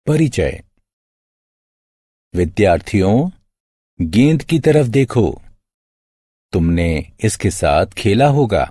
परिचय। विद्यार्थियों, गेंद की तरफ देखो। तुमने इसके साथ खेला होगा।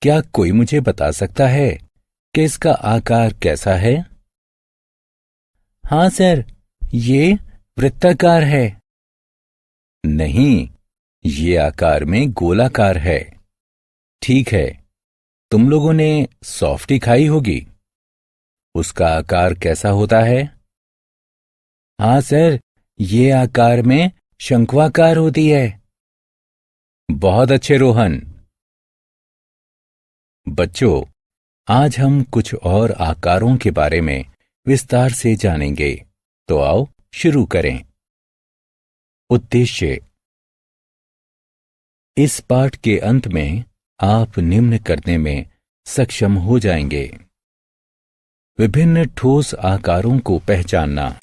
क्या कोई मुझे बता सकता है कि इसका आकार कैसा है? हाँ सर, ये वृत्ताकार है। नहीं, ये आकार में गोलाकार है। ठीक है, तुम लोगों ने सॉफ्टी खाई होगी। उसका आकार कैसा होता है? हाँ सर, ये आकार में शंक्वाकार होती है। बहुत अच्छे रोहन। बच्चों, आज हम कुछ और आकारों के बारे में विस्तार से जानेंगे। तो आओ शुरू करें। उद्देश्य। इस पाठ के अंत में आप निम्न करने में सक्षम हो जाएंगे। विभिन्न ठोस आकारों को पहचानना,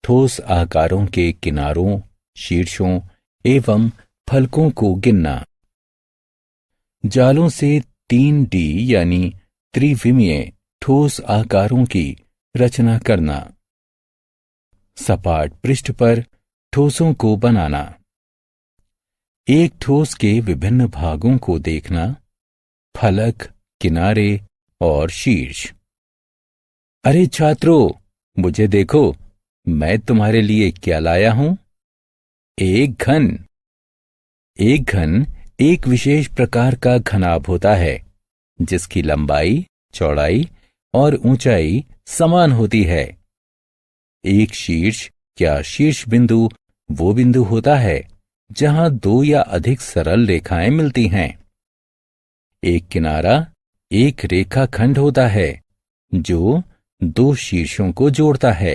ठोस आकारों के किनारों, शीर्षों एवं फलकों को गिनना, जालों से 3D यानी त्रिविमीय ठोस आकारों की रचना करना, सपाट पृष्ठ पर ठोसों को बनाना, एक ठोस के विभिन्न भागों को देखना, फलक, किनारे और शीर्ष। अरे छात्रों, मुझे देखो, मैं तुम्हारे लिए क्या लाया हूं। एक घन। एक घन एक विशेष प्रकार का घनाभ होता है जिसकी लंबाई, चौड़ाई और ऊंचाई समान होती है। एक शीर्ष या शीर्ष बिंदु वो बिंदु होता है जहां दो या अधिक सरल रेखाएं मिलती हैं। एक किनारा एक रेखाखंड होता है जो दो शीर्षों को जोड़ता है।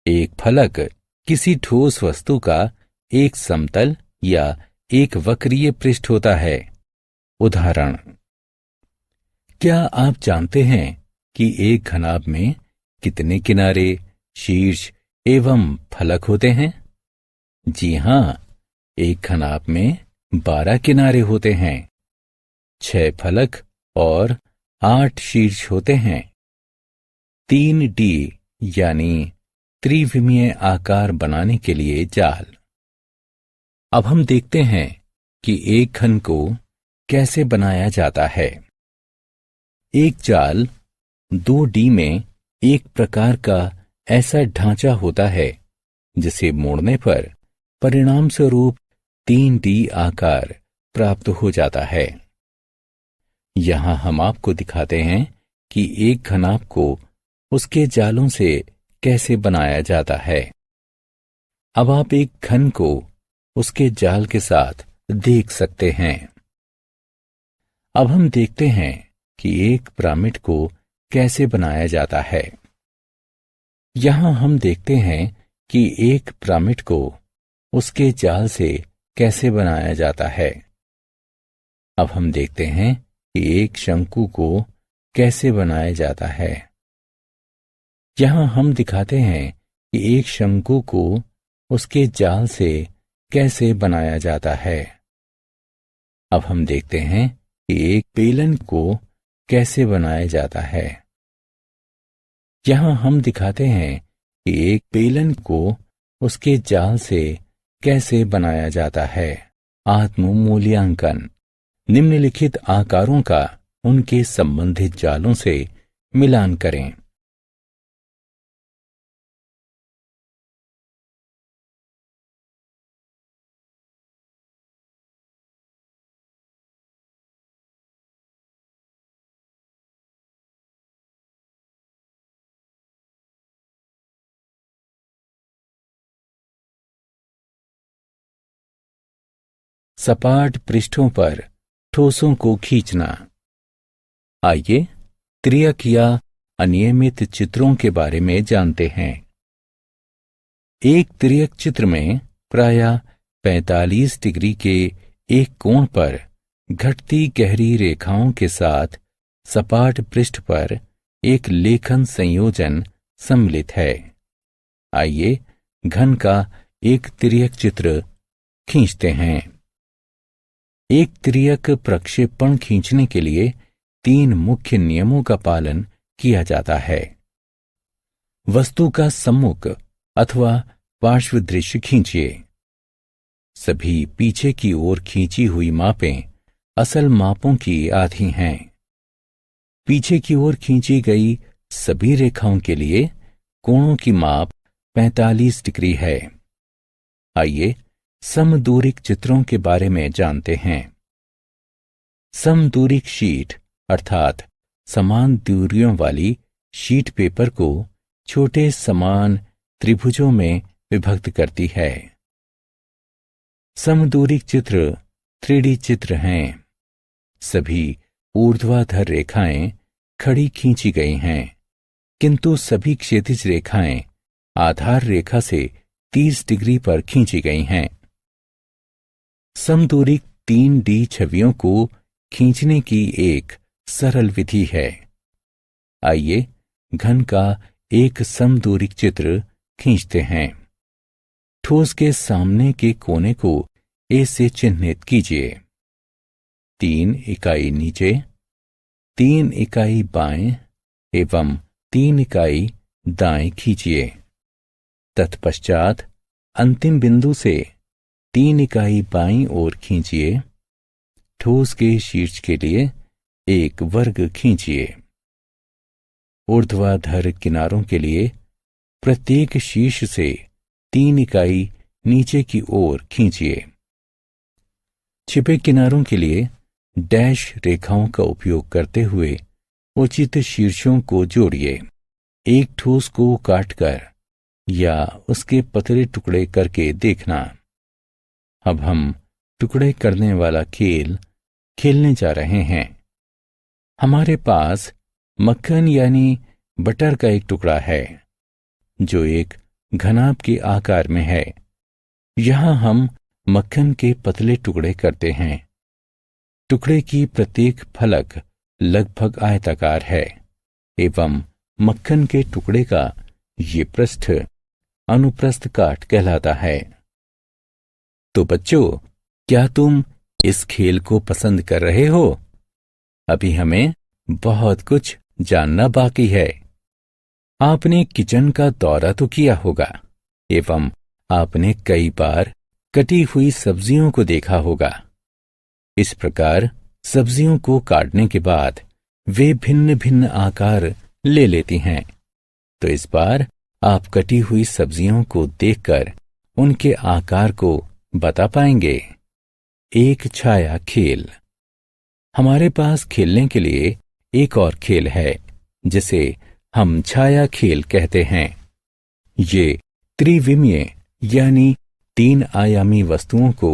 एक फलक किसी ठोस वस्तु का एक समतल या एक वक्रीय पृष्ठ होता है। उदाहरण। क्या आप जानते हैं कि एक घनाभ में कितने किनारे, शीर्ष एवं फलक होते हैं? जी हां, एक घनाभ में 12 किनारे होते हैं, 6 फलक और 8 शीर्ष होते हैं। 3D यानी त्रिविमीय आकार बनाने के लिए जाल। अब हम देखते हैं कि एक घन को कैसे बनाया जाता है। एक जाल 2D में एक प्रकार का ऐसा ढांचा होता है जिसे मोड़ने पर परिणाम स्वरूप 3D आकार प्राप्त हो जाता है। यहां हम आपको दिखाते हैं कि एक घनाभ को उसके जालों से कैसे बनाया जाता है। अब आप एक घन को उसके जाल के साथ देख सकते हैं। अब हम देखते हैं कि एक पिरामिड को कैसे बनाया जाता है। यहां हम देखते हैं कि एक पिरामिड को उसके जाल से कैसे बनाया जाता है। अब हम देखते हैं कि एक शंकु को कैसे बनाया जाता है। यहां हम दिखाते हैं कि एक शंकु को उसके जाल से कैसे बनाया जाता है। अब हम देखते हैं कि एक बेलन को कैसे बनाया जाता है। यहां हम दिखाते हैं कि एक बेलन को उसके जाल से कैसे बनाया जाता है। आत्म मूल्यांकन। निम्नलिखित आकारों का उनके संबंधित जालों से मिलान करें। सपाट पृष्ठों पर ठोसों को खींचना। आइए त्रियक या अनियमित चित्रों के बारे में जानते हैं। एक त्रियक चित्र में प्रायः 45 डिग्री के एक कोण पर घटती गहरी रेखाओं के साथ सपाट पृष्ठ पर एक लेखन संयोजन सम्मिलित है। आइए घन का एक त्रियक चित्र खींचते हैं। एक त्रियक प्रक्षेपण खींचने के लिए 3 मुख्य नियमों का पालन किया जाता है। वस्तु का सम्मुख अथवा पार्श्व दृश्य खींचिए। सभी पीछे की ओर खींची हुई मापें असल मापों की आधी हैं। पीछे की ओर खींची गई सभी रेखाओं के लिए कोणों की माप 45 डिग्री है। आइए समदूरिक चित्रों के बारे में जानते हैं। समदूरिक शीट अर्थात समान दूरियों वाली शीट पेपर को छोटे समान त्रिभुजों में विभक्त करती है। समदूरिक चित्र 3D चित्र हैं। सभी ऊर्ध्वाधर रेखाएं खड़ी खींची गई हैं, किंतु सभी क्षैतिज रेखाएं आधार रेखा से 30 डिग्री पर खींची गई हैं। समदूरिक 3D छवियों को खींचने की एक सरल विधि है। आइए घन का एक समदूरिक चित्र खींचते हैं। ठोस के सामने के कोने को ए से चिन्हित कीजिए। 3 इकाई नीचे, 3 इकाई बाएं एवं 3 इकाई दाएं खींचिए। तत्पश्चात अंतिम बिंदु से 3 इकाई बाईं ओर खींचिए। ठोस के शीर्ष के लिए एक वर्ग खींचिए। ऊर्ध्वाधर किनारों के लिए प्रत्येक शीर्ष से 3 इकाई नीचे की ओर खींचिए। छिपे किनारों के लिए डैश रेखाओं का उपयोग करते हुए उचित शीर्षों को जोड़िए। एक ठोस को काटकर या उसके पतले टुकड़े करके देखना। अब हम टुकड़े करने वाला खेल खेलने जा रहे हैं। हमारे पास मक्खन यानी बटर का एक टुकड़ा है जो एक घनाभ के आकार में है। यहां हम मक्खन के पतले टुकड़े करते हैं। टुकड़े की प्रत्येक फलक लगभग आयताकार है एवं मक्खन के टुकड़े का ये पृष्ठ अनुप्रस्थ काट कहलाता है। तो बच्चों, क्या तुम इस खेल को पसंद कर रहे हो? अभी हमें बहुत कुछ जानना बाकी है। आपने किचन का दौरा तो किया होगा एवं आपने कई बार कटी हुई सब्जियों को देखा होगा। इस प्रकार सब्जियों को काटने के बाद वे भिन्न भिन्न आकार ले लेती हैं। तो इस बार आप कटी हुई सब्जियों को देखकर उनके आकार को बता पाएंगे। एक छाया खेल। हमारे पास खेलने के लिए एक और खेल है जिसे हम छाया खेल कहते हैं। ये त्रिविमीय यानी 3 आयामी वस्तुओं को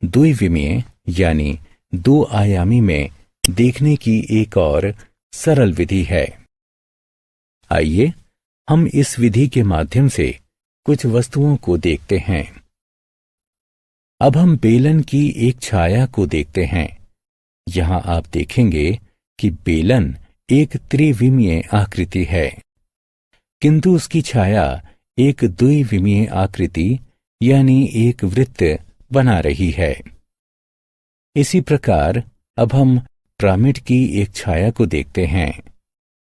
द्विविमीय यानी 2 आयामी में देखने की एक और सरल विधि है। आइए हम इस विधि के माध्यम से कुछ वस्तुओं को देखते हैं। अब हम बेलन की एक छाया को देखते हैं। यहां आप देखेंगे कि बेलन एक त्रिविमीय आकृति है, किंतु उसकी छाया एक द्विविमीय आकृति यानी एक वृत्त बना रही है। इसी प्रकार अब हम पिरामिड की एक छाया को देखते हैं।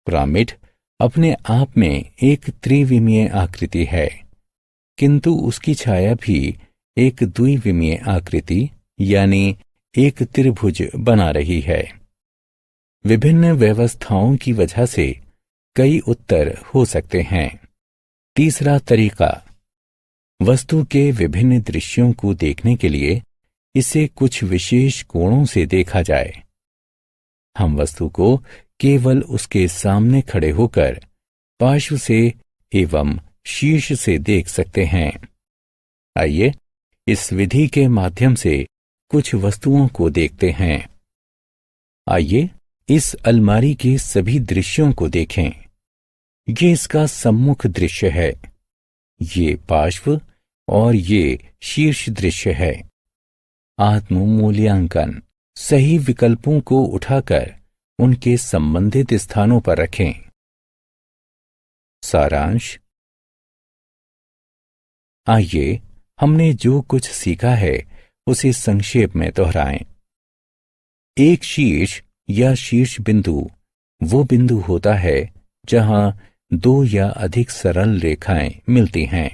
पिरामिड अपने आप में एक त्रिविमीय आकृति है, किंतु उसकी छाया भी एक द्विविमीय आकृति यानी एक त्रिभुज बना रही है। विभिन्न व्यवस्थाओं की वजह से कई उत्तर हो सकते हैं। तीसरा तरीका, वस्तु के विभिन्न दृश्यों को देखने के लिए इसे कुछ विशेष कोणों से देखा जाए। हम वस्तु को केवल उसके सामने खड़े होकर पार्श्व से एवं शीर्ष से देख सकते हैं। आइए इस विधि के माध्यम से कुछ वस्तुओं को देखते हैं। आइए इस अलमारी के सभी दृश्यों को देखें। ये इसका सम्मुख दृश्य है, ये पार्श्व और ये शीर्ष दृश्य है। आत्म मूल्यांकन। सही विकल्पों को उठाकर उनके संबंधित स्थानों पर रखें। सारांश। आइए हमने जो कुछ सीखा है उसे संक्षेप में दोहराएं। एक शीर्ष या शीर्ष बिंदु वो बिंदु होता है जहां दो या अधिक सरल रेखाएं मिलती हैं।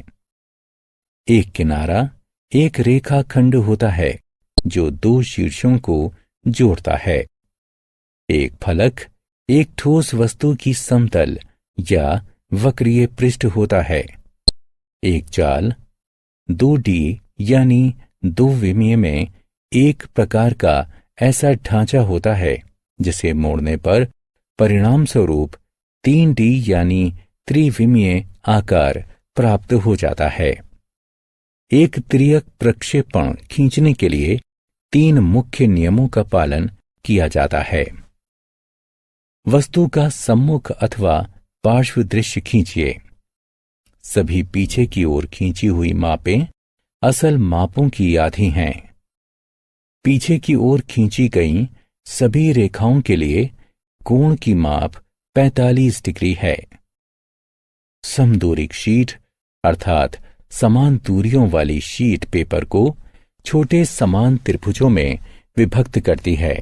एक किनारा एक रेखाखंड होता है जो दो शीर्षों को जोड़ता है। एक फलक एक ठोस वस्तु की समतल या वक्रीय पृष्ठ होता है। एक जाल 2D यानी दो विमीय में एक प्रकार का ऐसा ढांचा होता है जिसे मोड़ने पर परिणाम स्वरूप 3D यानी त्रिविमीय आकार प्राप्त हो जाता है। एक त्रियक प्रक्षेपण खींचने के लिए 3 मुख्य नियमों का पालन किया जाता है। वस्तु का सम्मुख अथवा पार्श्व दृश्य खींचिए। सभी पीछे की ओर खींची हुई मापें असल मापों की आधी हैं। पीछे की ओर खींची गई सभी रेखाओं के लिए कोण की माप 45 डिग्री है। समदूरिक शीट अर्थात समान दूरियों वाली शीट पेपर को छोटे समान त्रिभुजों में विभक्त करती है।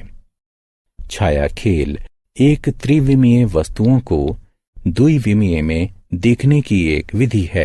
छाया खेल एक त्रिविमीय वस्तुओं को द्विविमीय में देखने की एक विधि है।